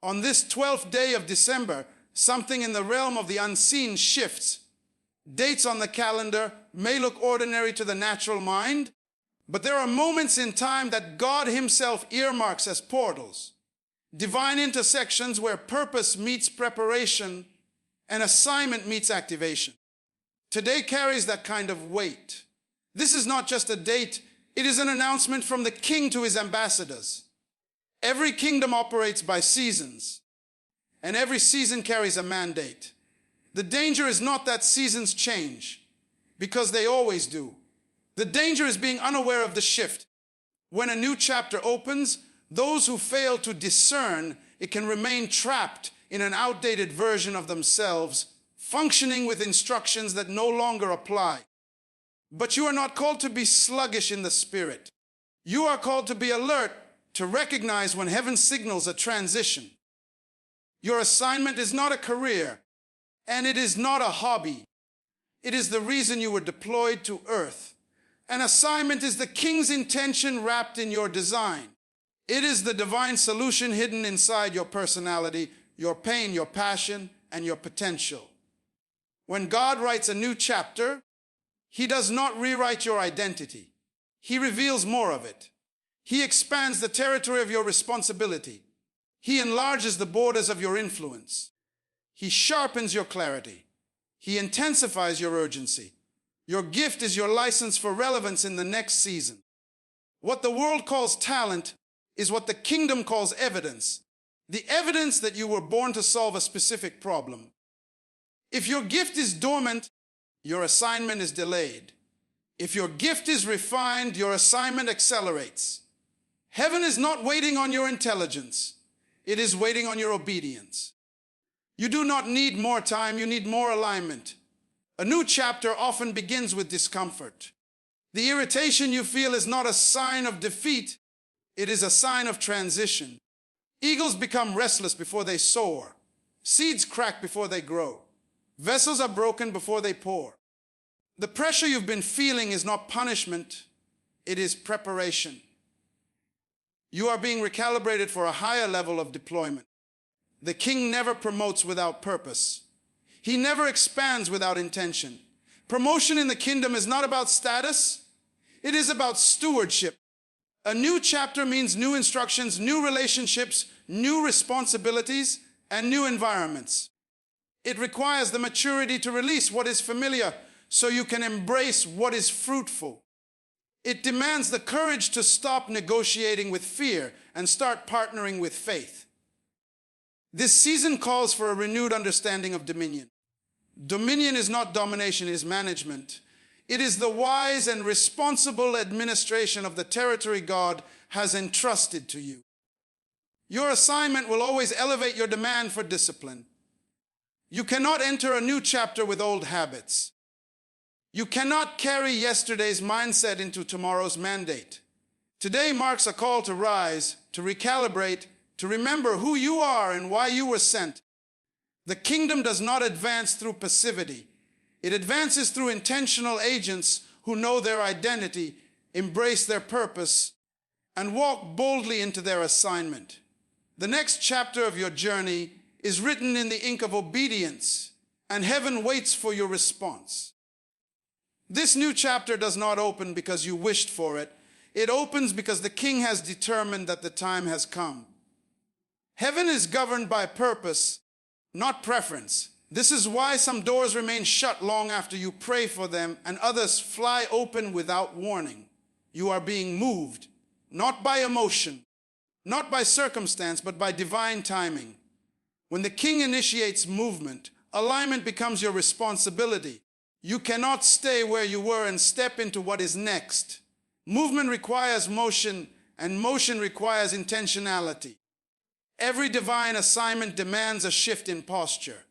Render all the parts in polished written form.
On this 12th day of December, something in the realm of the unseen shifts. Dates on the calendar may look ordinary to the natural mind, but there are moments in time that God himself earmarks as portals, divine intersections where purpose meets preparation and assignment meets activation. Today carries that kind of weight. This is not just a date, it is an announcement from the king to his ambassadors. Every kingdom operates by seasons, and every season carries a mandate. The danger is not that seasons change, because they always do. The danger is being unaware of the shift. When a new chapter opens, those who fail to discern it can remain trapped in an outdated version of themselves, functioning with instructions that no longer apply. But you are not called to be sluggish in the spirit. You are called to be alert, to recognize when heaven signals a transition. Your assignment is not a career, and it is not a hobby. It is the reason you were deployed to earth. An assignment is the king's intention wrapped in your design. It is the divine solution hidden inside your personality, your pain, your passion, and your potential. When God writes a new chapter, he does not rewrite your identity. He reveals more of it. He expands the territory of your responsibility. He enlarges the borders of your influence. He sharpens your clarity. He intensifies your urgency. Your gift is your license for relevance in the next season. What the world calls talent is what the kingdom calls evidence. The evidence that you were born to solve a specific problem. If your gift is dormant, your assignment is delayed. If your gift is refined, your assignment accelerates. Heaven is not waiting on your intelligence. It is waiting on your obedience. You do not need more time, you need more alignment. A new chapter often begins with discomfort. The irritation you feel is not a sign of defeat, it is a sign of transition. Eagles become restless before they soar. Seeds crack before they grow. Vessels are broken before they pour. The pressure you've been feeling is not punishment, it is preparation. You are being recalibrated for a higher level of deployment. The king never promotes without purpose. He never expands without intention. Promotion in the kingdom is not about status, it is about stewardship. A new chapter means new instructions, new relationships, new responsibilities, and new environments. It requires the maturity to release what is familiar so you can embrace what is fruitful. It demands the courage to stop negotiating with fear and start partnering with faith. This season calls for a renewed understanding of dominion. Dominion is not domination, it is management. It is the wise and responsible administration of the territory God has entrusted to you. Your assignment will always elevate your demand for discipline. You cannot enter a new chapter with old habits. You cannot carry yesterday's mindset into tomorrow's mandate. Today marks a call to rise, to recalibrate, to remember who you are and why you were sent. The kingdom does not advance through passivity. It advances through intentional agents who know their identity, embrace their purpose, and walk boldly into their assignment. The next chapter of your journey is written in the ink of obedience, and heaven waits for your response. This new chapter does not open because you wished for it. It opens because the king has determined that the time has come. Heaven is governed by purpose, not preference. This is why some doors remain shut long after you pray for them and others fly open without warning. You are being moved, not by emotion, not by circumstance, but by divine timing. When the king initiates movement, alignment becomes your responsibility. You cannot stay where you were and step into what is next. Movement requires motion, and motion requires intentionality. Every divine assignment demands a shift in posture.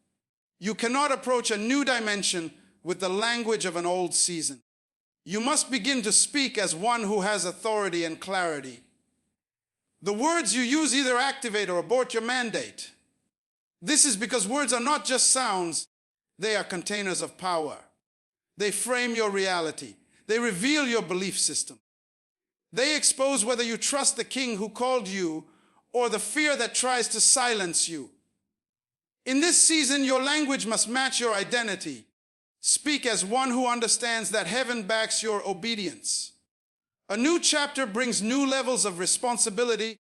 You cannot approach a new dimension with the language of an old season. You must begin to speak as one who has authority and clarity. The words you use either activate or abort your mandate. This is because words are not just sounds, they are containers of power. They frame your reality. They reveal your belief system. They expose whether you trust the king who called you or the fear that tries to silence you. In this season, your language must match your identity. Speak as one who understands that heaven backs your obedience. A new chapter brings new levels of responsibility,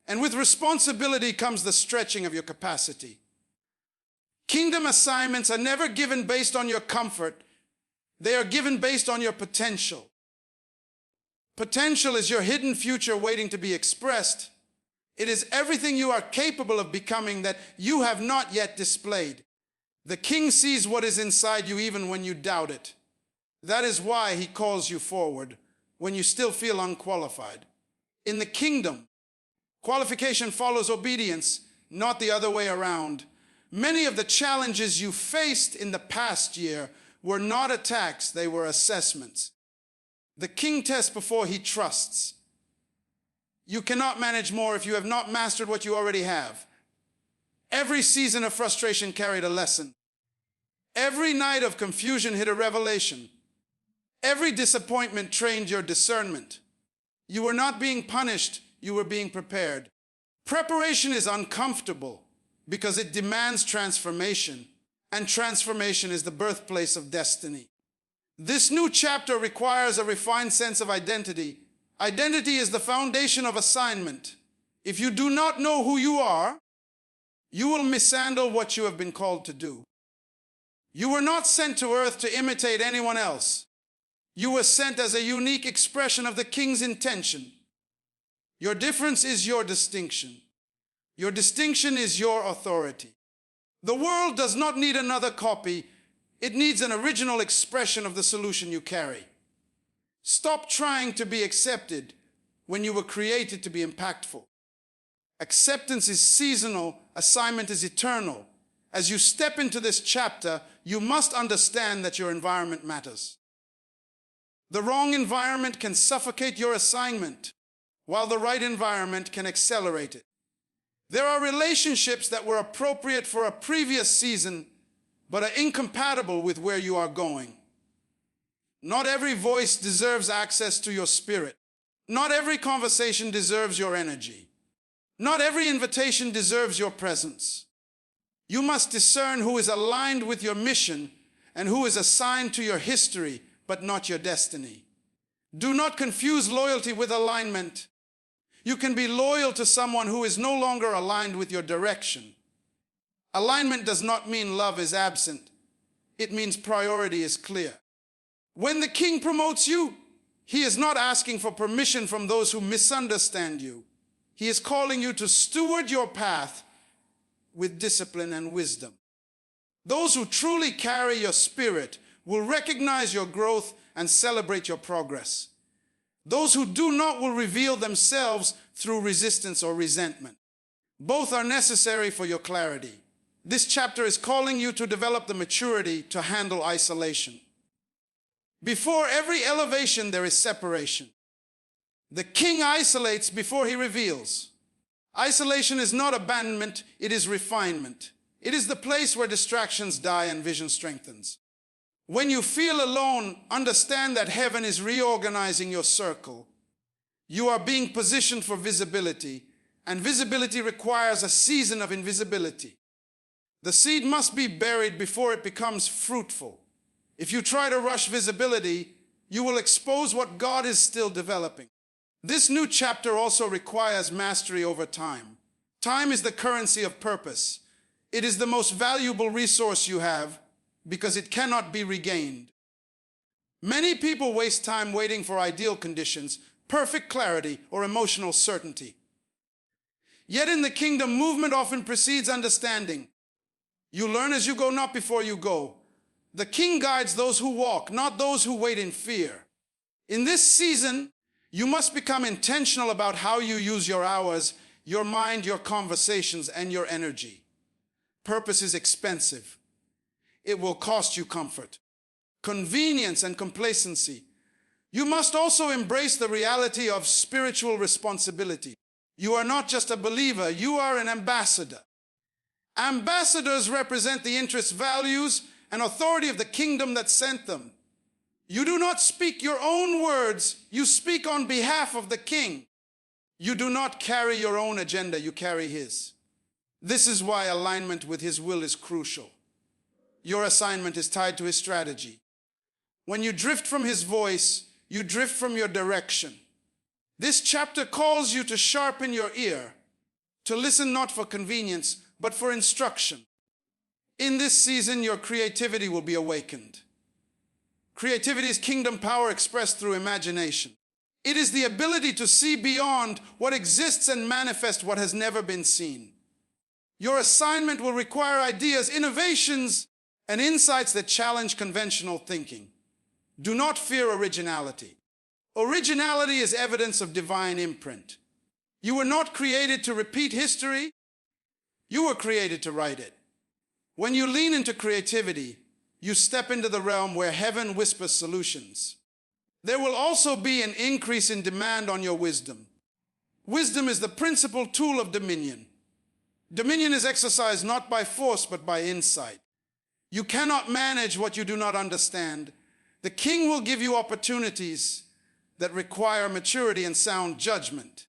and with responsibility comes the stretching of your capacity. Kingdom assignments are never given based on your comfort. They are given based on your potential. Potential is your hidden future waiting to be expressed. It is everything you are capable of becoming that you have not yet displayed. The King sees what is inside you even when you doubt it. That is why he calls you forward when you still feel unqualified. In the kingdom, qualification follows obedience, not the other way around. Many of the challenges you faced in the past year were not attacks, they were assessments. The King tests before he trusts. You cannot manage more if you have not mastered what you already have. Every season of frustration carried a lesson. Every night of confusion hid a revelation. Every disappointment trained your discernment. You were not being punished, you were being prepared. Preparation is uncomfortable because it demands transformation, and transformation is the birthplace of destiny. This new chapter requires a refined sense of identity. Identity is the foundation of assignment. If you do not know who you are, you will mishandle what you have been called to do. You were not sent to earth to imitate anyone else. You were sent as a unique expression of the King's intention. Your difference is your distinction. Your distinction is your authority. The world does not need another copy. It needs an original expression of the solution you carry. Stop trying to be accepted when you were created to be impactful. Acceptance is seasonal, assignment is eternal. As you step into this chapter, you must understand that your environment matters. The wrong environment can suffocate your assignment, while the right environment can accelerate it. There are relationships that were appropriate for a previous season, but are incompatible with where you are going. Not every voice deserves access to your spirit. Not every conversation deserves your energy. Not every invitation deserves your presence. You must discern who is aligned with your mission and who is assigned to your history, but not your destiny. Do not confuse loyalty with alignment. You can be loyal to someone who is no longer aligned with your direction. Alignment does not mean love is absent. It means priority is clear. When the King promotes you, he is not asking for permission from those who misunderstand you. He is calling you to steward your path with discipline and wisdom. Those who truly carry your spirit will recognize your growth and celebrate your progress. Those who do not will reveal themselves through resistance or resentment. Both are necessary for your clarity. This chapter is calling you to develop the maturity to handle isolation. Before every elevation, there is separation. The King isolates before he reveals. Isolation is not abandonment, it is refinement. It is the place where distractions die and vision strengthens. When you feel alone, understand that heaven is reorganizing your circle. You are being positioned for visibility, and visibility requires a season of invisibility. The seed must be buried before it becomes fruitful. If you try to rush visibility, you will expose what God is still developing. This new chapter also requires mastery over time. Time is the currency of purpose. It is the most valuable resource you have because it cannot be regained. Many people waste time waiting for ideal conditions, perfect clarity, or emotional certainty. Yet in the kingdom, movement often precedes understanding. You learn as you go, not before you go. The King guides those who walk, not those who wait in fear. In this season, you must become intentional about how you use your hours, your mind, your conversations, and your energy. Purpose is expensive. It will cost you comfort, convenience, and complacency. You must also embrace the reality of spiritual responsibility. You are not just a believer, you are an ambassador. Ambassadors represent the interests, values, and authority of the kingdom that sent them. You do not speak your own words, you speak on behalf of the King. You do not carry your own agenda, you carry His. This is why alignment with His will is crucial. Your assignment is tied to His strategy. When you drift from His voice, you drift from your direction. This chapter calls you to sharpen your ear, to listen not for convenience, but for instruction. In this season, your creativity will be awakened. Creativity is kingdom power expressed through imagination. It is the ability to see beyond what exists and manifest what has never been seen. Your assignment will require ideas, innovations, and insights that challenge conventional thinking. Do not fear originality. Originality is evidence of divine imprint. You were not created to repeat history. You were created to write it. When you lean into creativity, you step into the realm where heaven whispers solutions. There will also be an increase in demand on your wisdom. Wisdom is the principal tool of dominion. Dominion is exercised not by force, but by insight. You cannot manage what you do not understand. The King will give you opportunities that require maturity and sound judgment.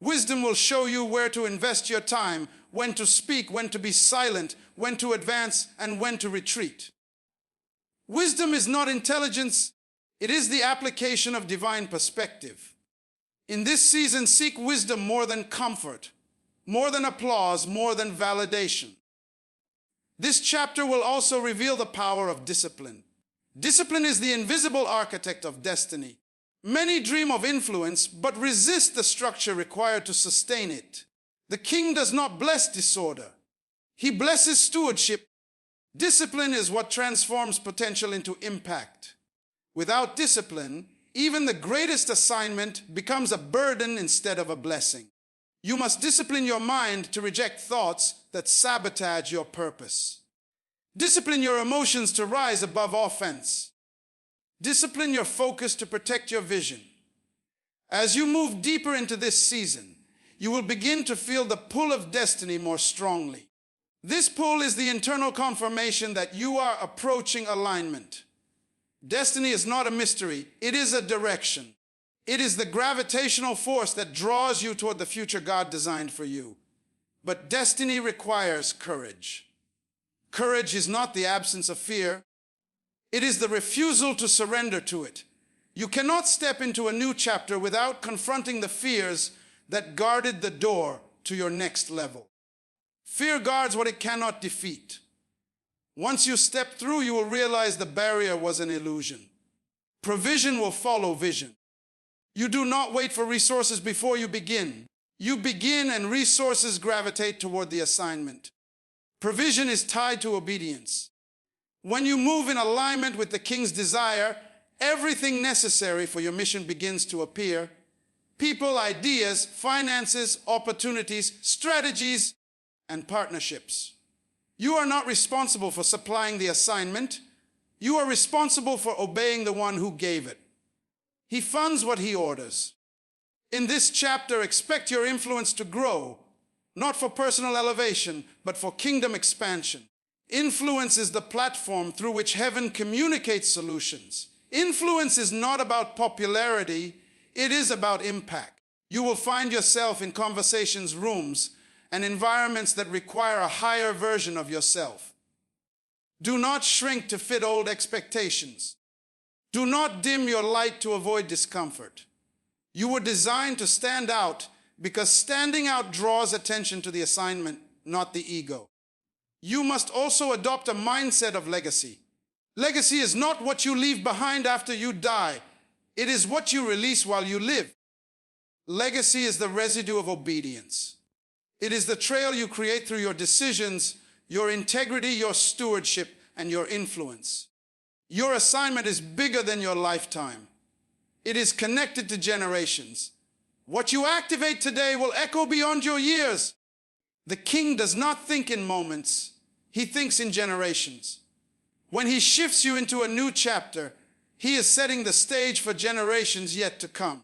Wisdom will show you where to invest your time, when to speak, when to be silent, when to advance, and when to retreat. Wisdom is not intelligence, it is the application of divine perspective. In this season, seek wisdom more than comfort, more than applause, more than validation. This chapter will also reveal the power of discipline. Discipline is the invisible architect of destiny. Many dream of influence, but resist the structure required to sustain it. The King does not bless disorder. He blesses stewardship. Discipline is what transforms potential into impact. Without discipline, even the greatest assignment becomes a burden instead of a blessing. You must discipline your mind to reject thoughts that sabotage your purpose. Discipline your emotions to rise above offense. Discipline your focus to protect your vision. As you move deeper into this season, you will begin to feel the pull of destiny more strongly. This pull is the internal confirmation that you are approaching alignment. Destiny is not a mystery, it is a direction. It is the gravitational force that draws you toward the future God designed for you. But destiny requires courage. Courage is not the absence of fear. It is the refusal to surrender to it. You cannot step into a new chapter without confronting the fears that guarded the door to your next level. Fear guards what it cannot defeat. Once you step through, you will realize the barrier was an illusion. Provision will follow vision. You do not wait for resources before you begin. You begin and resources gravitate toward the assignment. Provision is tied to obedience. When you move in alignment with the King's desire, everything necessary for your mission begins to appear. People, ideas, finances, opportunities, strategies, and partnerships. You are not responsible for supplying the assignment. You are responsible for obeying the one who gave it. He funds what he orders. In this chapter, expect your influence to grow, not for personal elevation, but for kingdom expansion. Influence is the platform through which heaven communicates solutions. Influence is not about popularity, it is about impact. You will find yourself in conversations rooms and environments that require a higher version of yourself. Do not shrink to fit old expectations. Do not dim your light to avoid discomfort. You were designed to stand out because standing out draws attention to the assignment, not the ego. You must also adopt a mindset of legacy. Legacy is not what you leave behind after you die. It is what you release while you live. Legacy is the residue of obedience. It is the trail you create through your decisions, your integrity, your stewardship, and your influence. Your assignment is bigger than your lifetime. It is connected to generations. What you activate today will echo beyond your years. The King does not think in moments, he thinks in generations. When he shifts you into a new chapter, he is setting the stage for generations yet to come.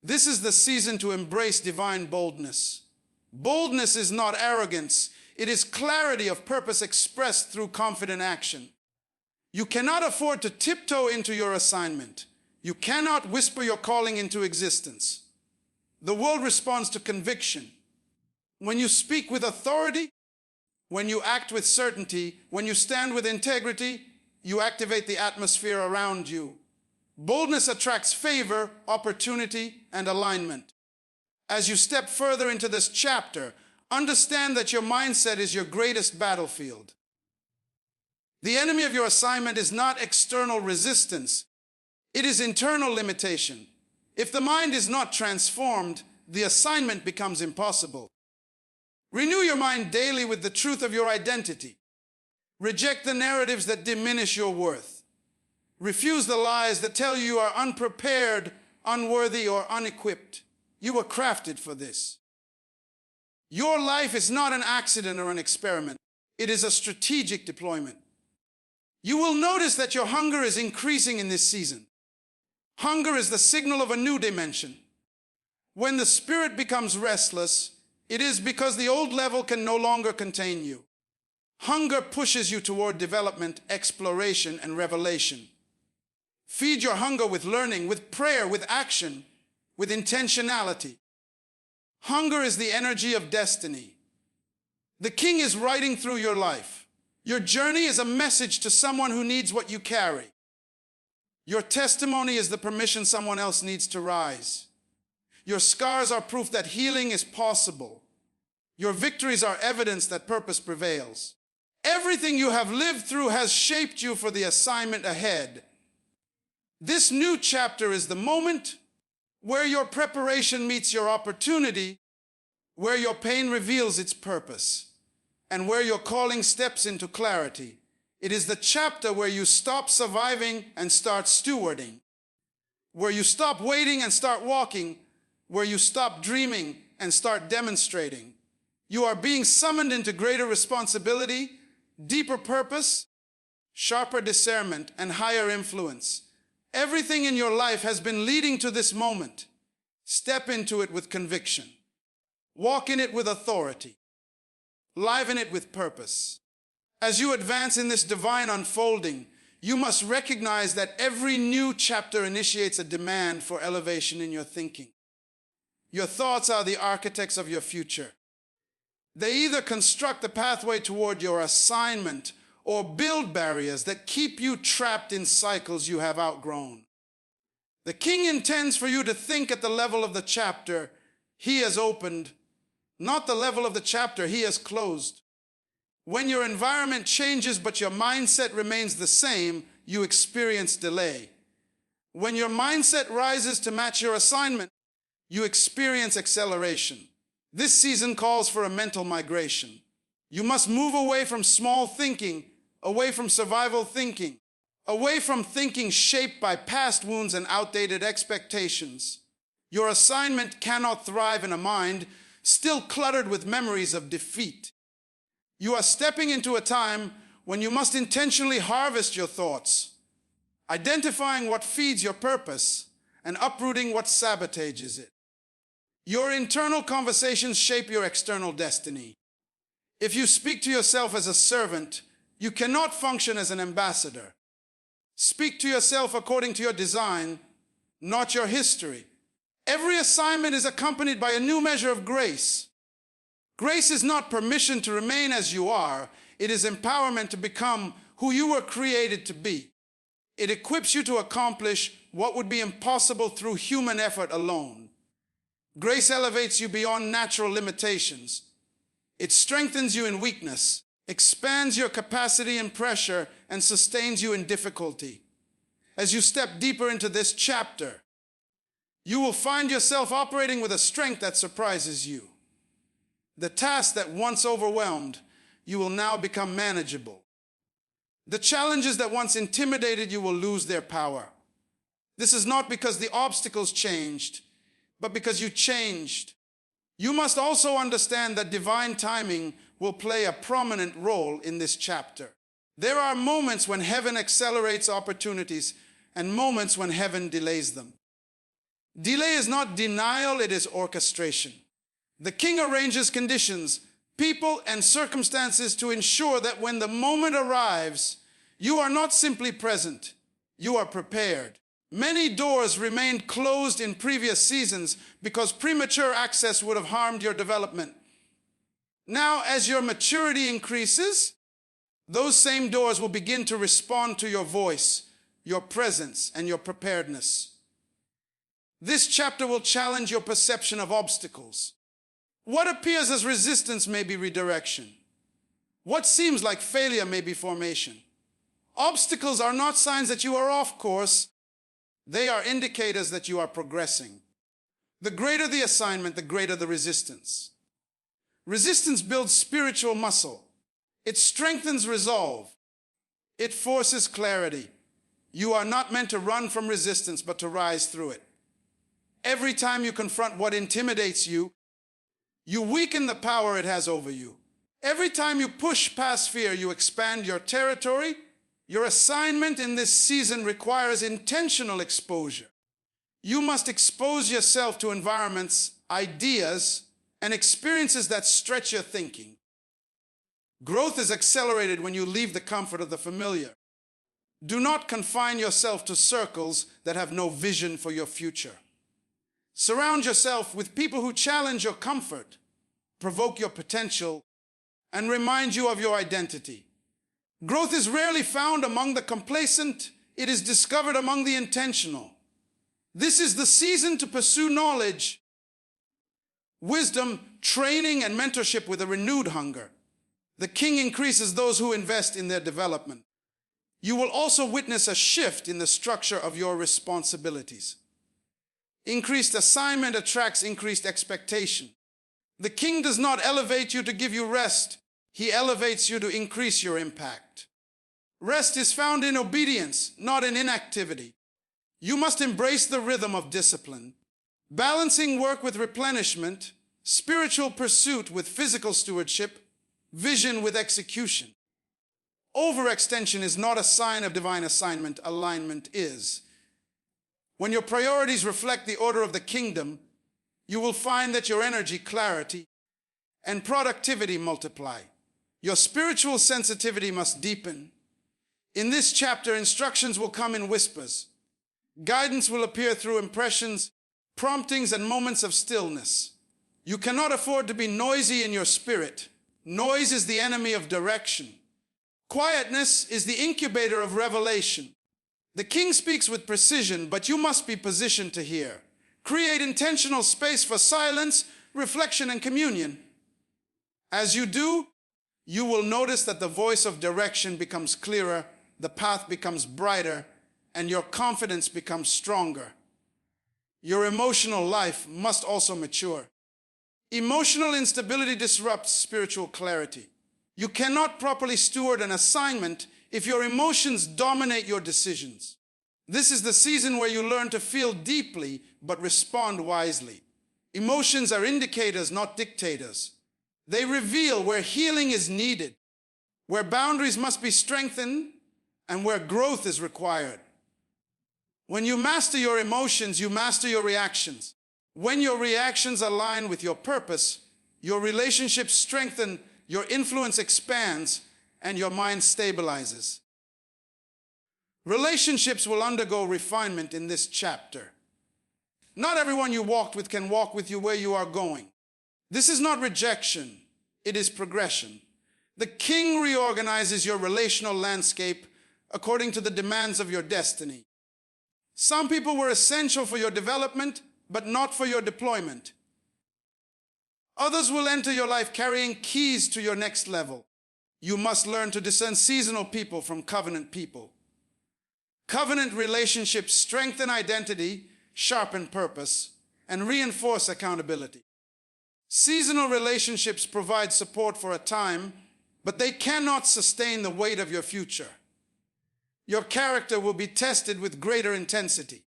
This is the season to embrace divine boldness. Boldness is not arrogance. It is clarity of purpose expressed through confident action. You cannot afford to tiptoe into your assignment. You cannot whisper your calling into existence. The world responds to conviction. When you speak with authority, when you act with certainty, when you stand with integrity, you activate the atmosphere around you. Boldness attracts favor, opportunity, and alignment. As you step further into this chapter, understand that your mindset is your greatest battlefield. The enemy of your assignment is not external resistance. It is internal limitation. If the mind is not transformed, the assignment becomes impossible. Renew your mind daily with the truth of your identity. Reject the narratives that diminish your worth. Refuse the lies that tell you are unprepared, unworthy, or unequipped. You were crafted for this. Your life is not an accident or an experiment. It is a strategic deployment. You will notice that your hunger is increasing in this season. Hunger is the signal of a new dimension. When the spirit becomes restless, it is because the old level can no longer contain you. Hunger pushes you toward development, exploration, and revelation. Feed your hunger with learning, with prayer, with action, with intentionality. Hunger is the energy of destiny. The King is riding through your life. Your journey is a message to someone who needs what you carry. Your testimony is the permission someone else needs to rise. Your scars are proof that healing is possible. Your victories are evidence that purpose prevails. Everything you have lived through has shaped you for the assignment ahead. This new chapter is the moment where your preparation meets your opportunity, where your pain reveals its purpose, and where your calling steps into clarity. It is the chapter where you stop surviving and start stewarding, where you stop waiting and start walking, where you stop dreaming and start demonstrating. You are being summoned into greater responsibility, deeper purpose, sharper discernment, and higher influence. Everything in your life has been leading to this moment. Step into it with conviction. Walk in it with authority. Liven it with purpose. As you advance in this divine unfolding, you must recognize that every new chapter initiates a demand for elevation in your thinking. Your thoughts are the architects of your future. They either construct the pathway toward your assignment or build barriers that keep you trapped in cycles you have outgrown. The King intends for you to think at the level of the chapter he has opened, not the level of the chapter he has closed. When your environment changes but your mindset remains the same, you experience delay. When your mindset rises to match your assignment, you experience acceleration. This season calls for a mental migration. You must move away from small thinking, away from survival thinking, away from thinking shaped by past wounds and outdated expectations. Your assignment cannot thrive in a mind still cluttered with memories of defeat. You are stepping into a time when you must intentionally harvest your thoughts, identifying what feeds your purpose and uprooting what sabotages it. Your internal conversations shape your external destiny. If you speak to yourself as a servant, you cannot function as an ambassador. Speak to yourself according to your design, not your history. Every assignment is accompanied by a new measure of grace. Grace is not permission to remain as you are. It is empowerment to become who you were created to be. It equips you to accomplish what would be impossible through human effort alone. Grace elevates you beyond natural limitations. It strengthens you in weakness, expands your capacity in pressure, and sustains you in difficulty. As you step deeper into this chapter, you will find yourself operating with a strength that surprises you. The tasks that once overwhelmed, you will now become manageable. The challenges that once intimidated you will lose their power. This is not because the obstacles changed, but because you changed. You must also understand that divine timing will play a prominent role in this chapter. There are moments when heaven accelerates opportunities and moments when heaven delays them. Delay is not denial, it is orchestration. The King arranges conditions, people, and circumstances to ensure that when the moment arrives, you are not simply present, you are prepared. Many doors remained closed in previous seasons because premature access would have harmed your development. Now, as your maturity increases, those same doors will begin to respond to your voice, your presence, and your preparedness. This chapter will challenge your perception of obstacles. What appears as resistance may be redirection. What seems like failure may be formation. Obstacles are not signs that you are off course. They are indicators that you are progressing. The greater the assignment, the greater the resistance. Resistance builds spiritual muscle. It strengthens resolve. It forces clarity. You are not meant to run from resistance, but to rise through it. Every time you confront what intimidates you, you weaken the power it has over you. Every time you push past fear, you expand your territory. Your assignment in this season requires intentional exposure. You must expose yourself to environments, ideas, and experiences that stretch your thinking. Growth is accelerated when you leave the comfort of the familiar. Do not confine yourself to circles that have no vision for your future. Surround yourself with people who challenge your comfort, provoke your potential, and remind you of your identity. Growth is rarely found among the complacent. It is discovered among the intentional. This is the season to pursue knowledge, wisdom, training, and mentorship with a renewed hunger. The King increases those who invest in their development. You will also witness a shift in the structure of your responsibilities. Increased assignment attracts increased expectation. The King does not elevate you to give you rest. He elevates you to increase your impact. Rest is found in obedience, not in inactivity. You must embrace the rhythm of discipline, balancing work with replenishment, spiritual pursuit with physical stewardship, vision with execution. Overextension is not a sign of divine assignment. Alignment is. When your priorities reflect the order of the kingdom, you will find that your energy, clarity, and productivity multiply. Your spiritual sensitivity must deepen. In this chapter, instructions will come in whispers. Guidance will appear through impressions, promptings, and moments of stillness. You cannot afford to be noisy in your spirit. Noise is the enemy of direction. Quietness is the incubator of revelation. The King speaks with precision, but you must be positioned to hear. Create intentional space for silence, reflection, and communion. As you do, you will notice that the voice of direction becomes clearer, the path becomes brighter, and your confidence becomes stronger. Your emotional life must also mature. Emotional instability disrupts spiritual clarity. You cannot properly steward an assignment if your emotions dominate your decisions. This is the season where you learn to feel deeply but respond wisely. Emotions are indicators, not dictators. They reveal where healing is needed, where boundaries must be strengthened, and where growth is required. When you master your emotions, you master your reactions. When your reactions align with your purpose, your relationships strengthen, your influence expands, and your mind stabilizes. Relationships will undergo refinement in this chapter. Not everyone you walked with can walk with you where you are going. This is not rejection, it is progression. The King reorganizes your relational landscape according to the demands of your destiny. Some people were essential for your development, but not for your deployment. Others will enter your life carrying keys to your next level. You must learn to discern seasonal people from covenant people. Covenant relationships strengthen identity, sharpen purpose, and reinforce accountability. Seasonal relationships provide support for a time, but they cannot sustain the weight of your future. Your character will be tested with greater intensity.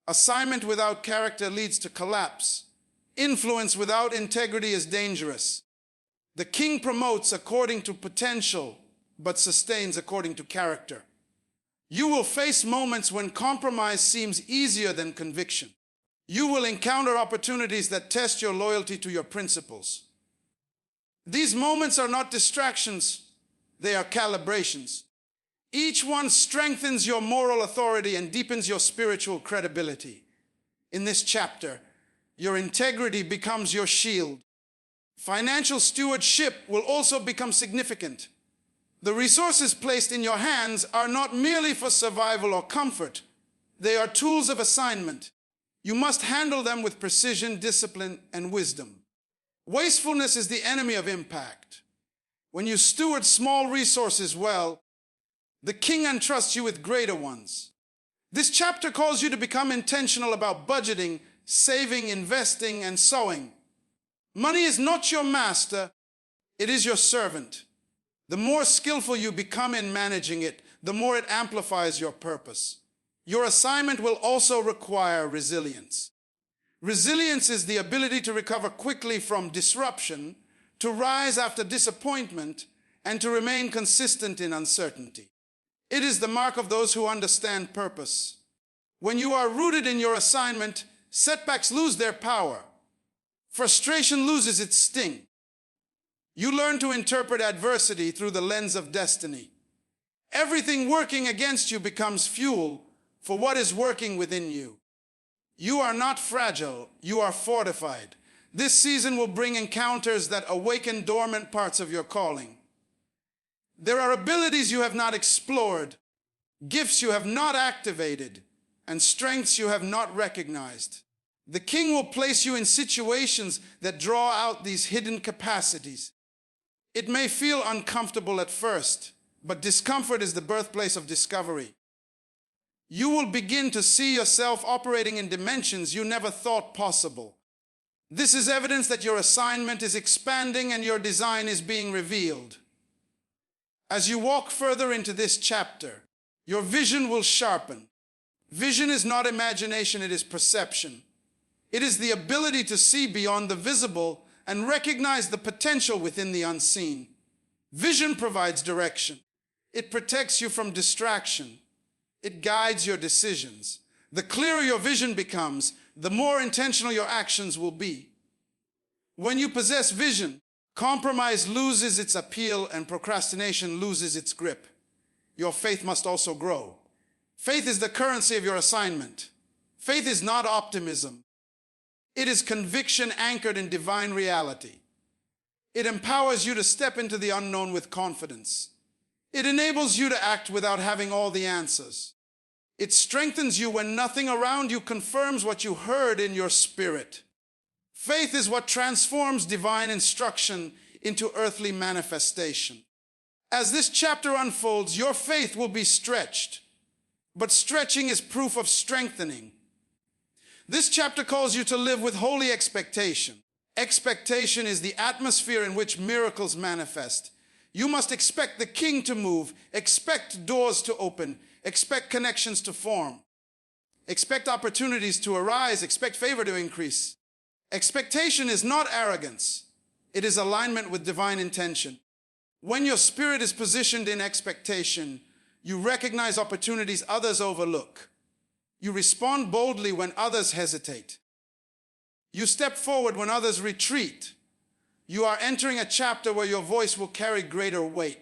Assignment without character leads to collapse. Influence without integrity is dangerous. The King promotes according to potential, but sustains according to character. You will face moments when compromise seems easier than conviction. You will encounter opportunities that test your loyalty to your principles. These moments are not distractions, they are calibrations. Each one strengthens your moral authority and deepens your spiritual credibility. In this chapter, your integrity becomes your shield. Financial stewardship will also become significant. The resources placed in your hands are not merely for survival or comfort. They are tools of assignment. You must handle them with precision, discipline, and wisdom. Wastefulness is the enemy of impact. When you steward small resources well, the king entrusts you with greater ones. This chapter calls you to become intentional about budgeting, saving, investing, and sowing. Money is not your master, it is your servant. The more skillful you become in managing it, the more it amplifies your purpose. Your assignment will also require resilience. Resilience is the ability to recover quickly from disruption, to rise after disappointment, and to remain consistent in uncertainty. It is the mark of those who understand purpose. When you are rooted in your assignment, setbacks lose their power. Frustration loses its sting. You learn to interpret adversity through the lens of destiny. Everything working against you becomes fuel for what is working within you. You are not fragile, you are fortified. This season will bring encounters that awaken dormant parts of your calling. There are abilities you have not explored, gifts you have not activated, and strengths you have not recognized. The king will place you in situations that draw out these hidden capacities. It may feel uncomfortable at first, but discomfort is the birthplace of discovery. You will begin to see yourself operating in dimensions you never thought possible. This is evidence that your assignment is expanding and your design is being revealed. As you walk further into this chapter, your vision will sharpen. Vision is not imagination, it is perception. It is the ability to see beyond the visible and recognize the potential within the unseen. Vision provides direction. It protects you from distraction. It guides your decisions. The clearer your vision becomes, the more intentional your actions will be. When you possess vision, compromise loses its appeal and procrastination loses its grip. Your faith must also grow. Faith is the currency of your assignment. Faith is not optimism. It is conviction anchored in divine reality. It empowers you to step into the unknown with confidence. It enables you to act without having all the answers. It strengthens you when nothing around you confirms what you heard in your spirit. Faith is what transforms divine instruction into earthly manifestation. As this chapter unfolds, your faith will be stretched, but stretching is proof of strengthening. This chapter calls you to live with holy expectation. Expectation is the atmosphere in which miracles manifest. You must expect the king to move, expect doors to open, expect connections to form, expect opportunities to arise, expect favor to increase. Expectation is not arrogance. It is alignment with divine intention. When your spirit is positioned in expectation, you recognize opportunities others overlook. You respond boldly when others hesitate. You step forward when others retreat. You are entering a chapter where your voice will carry greater weight.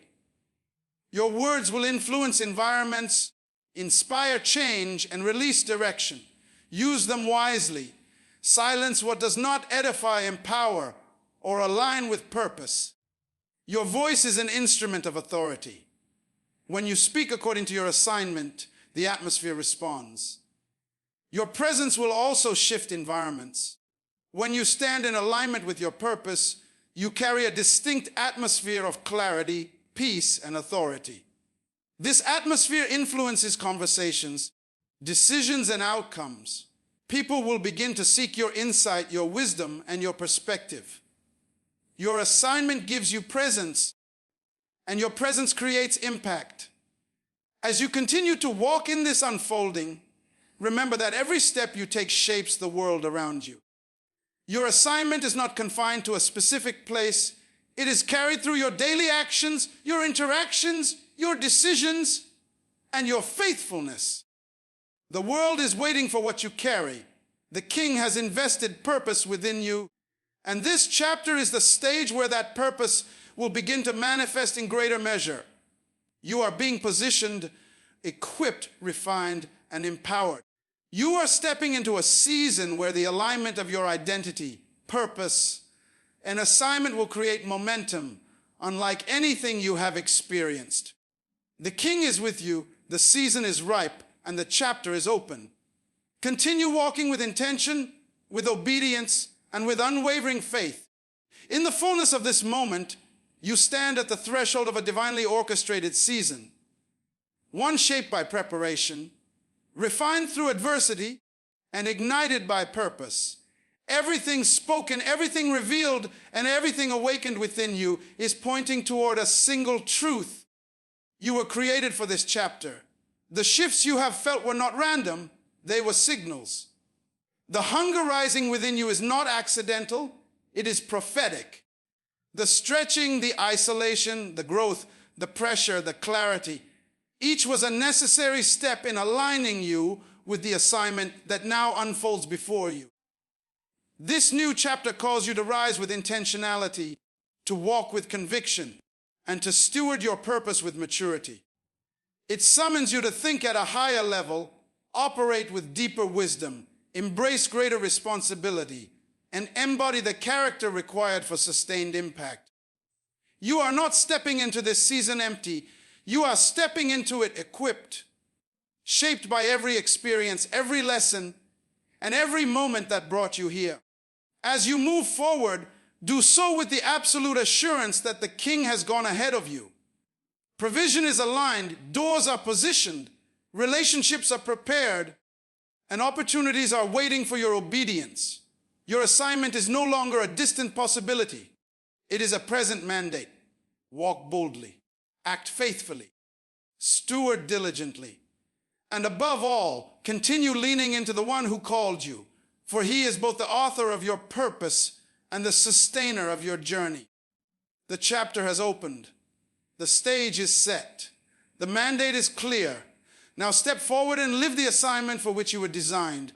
Your words will influence environments, inspire change, and release direction. Use them wisely. Silence what does not edify, empower, or align with purpose. Your voice is an instrument of authority. When you speak according to your assignment, the atmosphere responds. Your presence will also shift environments. When you stand in alignment with your purpose, you carry a distinct atmosphere of clarity, peace, and authority. This atmosphere influences conversations, decisions, and outcomes. People will begin to seek your insight, your wisdom, and your perspective. Your assignment gives you presence, and your presence creates impact. As you continue to walk in this unfolding, remember that every step you take shapes the world around you. Your assignment is not confined to a specific place. It is carried through your daily actions, your interactions, your decisions, and your faithfulness. The world is waiting for what you carry. The King has invested purpose within you, and this chapter is the stage where that purpose will begin to manifest in greater measure. You are being positioned, equipped, refined, and empowered. You are stepping into a season where the alignment of your identity, purpose, and assignment will create momentum unlike anything you have experienced. The King is with you, the season is ripe, and the chapter is open. Continue walking with intention, with obedience, and with unwavering faith. In the fullness of this moment, you stand at the threshold of a divinely orchestrated season, one shaped by preparation, refined through adversity, and ignited by purpose. Everything spoken, everything revealed, and everything awakened within you is pointing toward a single truth. You were created for this chapter. The shifts you have felt were not random, they were signals. The hunger rising within you is not accidental, it is prophetic. The stretching, the isolation, the growth, the pressure, the clarity, each was a necessary step in aligning you with the assignment that now unfolds before you. This new chapter calls you to rise with intentionality, to walk with conviction, and to steward your purpose with maturity. It summons you to think at a higher level, operate with deeper wisdom, embrace greater responsibility, and embody the character required for sustained impact. You are not stepping into this season empty. You are stepping into it equipped, shaped by every experience, every lesson, and every moment that brought you here. As you move forward, do so with the absolute assurance that the King has gone ahead of you. Provision is aligned, doors are positioned, relationships are prepared, and opportunities are waiting for your obedience. Your assignment is no longer a distant possibility. It is a present mandate. Walk boldly, act faithfully, steward diligently, and above all, continue leaning into the one who called you, for he is both the author of your purpose and the sustainer of your journey. The chapter has opened. The stage is set. The mandate is clear. Now step forward and live the assignment for which you were designed.